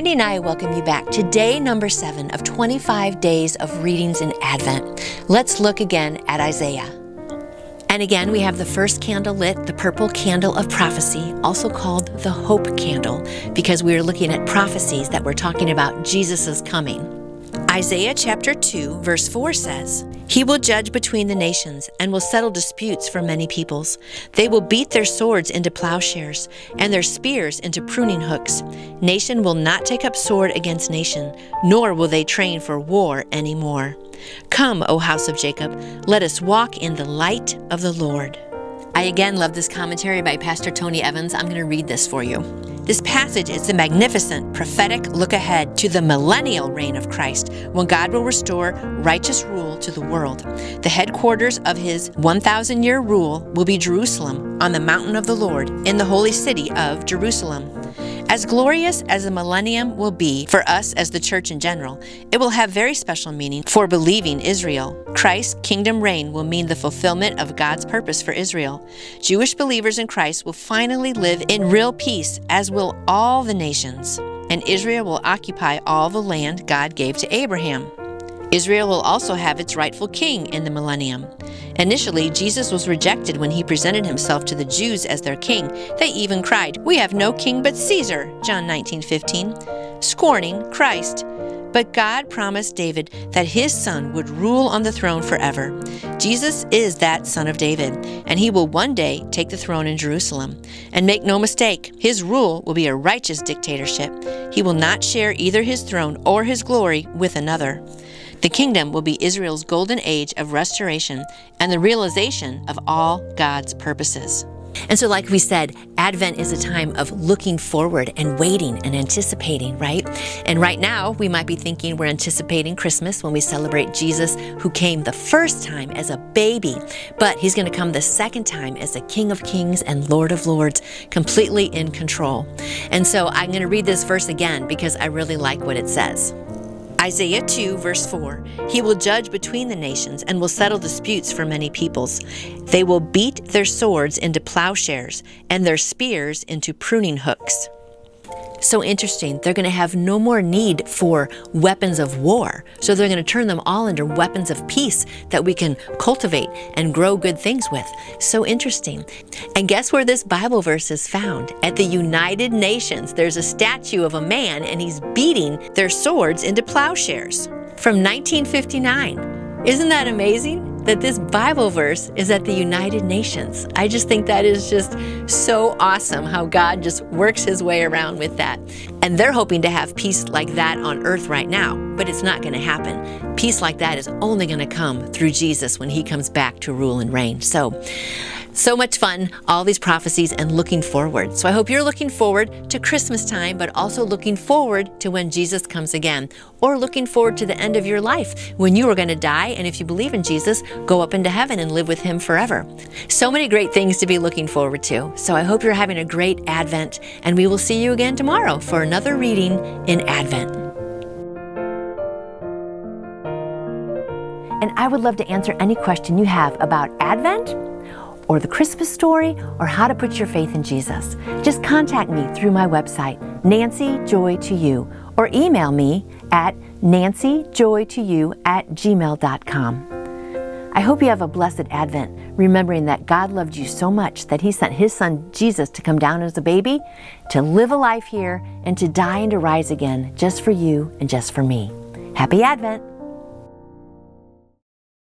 Randy and I welcome you back to day number 7 of 25 days of readings in Advent. Let's look again at Isaiah. And again, we have the first candle lit, the purple candle of prophecy, also called the Hopecandle, because we are looking at prophecies that we're talking about Jesus' coming. Isaiah chapter 2, verse 4 says, "He will judge between the nations and will settle disputes for many peoples. They will beat their swords into plowshares and their spears into pruning hooks. Nation will not take up sword against nation, nor will they train for war anymore. Come, O house of Jacob, let us walk in the light of the Lord." I again love this commentary by Pastor Tony Evans. I'm going to read this for you. This passage is the magnificent prophetic look ahead to the millennial reign of Christ, when God will restore righteous rule to the world. The headquarters of his 1,000-year rule will be Jerusalem, on the mountain of the Lord, in the holy city of Jerusalem. As glorious as the millennium will be for us as the church in general, it will have very special meaning for believing Israel. Christ's kingdom reign will mean the fulfillment of God's purpose for Israel. Jewish believers in Christ will finally live in real peace, as will all the nations, and Israel will occupy all the land God gave to Abraham. Israel will also have its rightful king in the millennium. Initially, Jesus was rejected when he presented himself to the Jews as their king. They even cried, "We have no king but Caesar," John 19:15, scorning Christ. But God promised David that his son would rule on the throne forever. Jesus is that son of David, and he will one day take the throne in Jerusalem. And make no mistake, his rule will be a righteous dictatorship. He will not share either his throne or his glory with another. The kingdom will be Israel's golden age of restoration and the realization of all God's purposes. And so, like we said, Advent is a time of looking forward and waiting and anticipating, right? And right now, we might be thinking we're anticipating Christmas when we celebrate Jesus, who came the first time as a baby, but he's going to come the second time as the King of Kings and Lord of Lords, completely in control. And so I'm going to read this verse again because I really like what it says. Isaiah 2, verse 4, "He will judge between the nations and will settle disputes for many peoples. They will beat their swords into plowshares and their spears into pruning hooks." So interesting. They're going to have no more need for weapons of war. So they're going to turn them all into weapons of peace that we can cultivate and grow good things with. So interesting. And guess where this Bible verse is found? At the United Nations. There's a statue of a man, and he's beating their swords into plowshares from 1959. Isn't that amazing? That this Bible verse is at the United Nations. I just think that is just so awesome how God just works his way around with that. And they're hoping to have peace like that on earth right now, but it's not going to happen. Peace like that is only going to come through Jesus when he comes back to rule and reign. So much fun, all these prophecies, and looking forward. So I hope you're looking forward to Christmas time, but also looking forward to when Jesus comes again, or looking forward to the end of your life when you are going to die, and if you believe in Jesus, go up into heaven and live with him forever. So many great things to be looking forward to. So I hope you're having a great Advent, and we will see you again tomorrow for another reading in Advent. And I would love to answer any question you have about Advent, or the Christmas story, or how to put your faith in Jesus. Just contact me through my website, nancyjoy2you, or email me at nancyjoy2you@gmail.com. I hope you have a blessed Advent, remembering that God loved you so much that he sent his son Jesus to come down as a baby, to live a life here, and to die and to rise again, just for you and just for me. Happy Advent!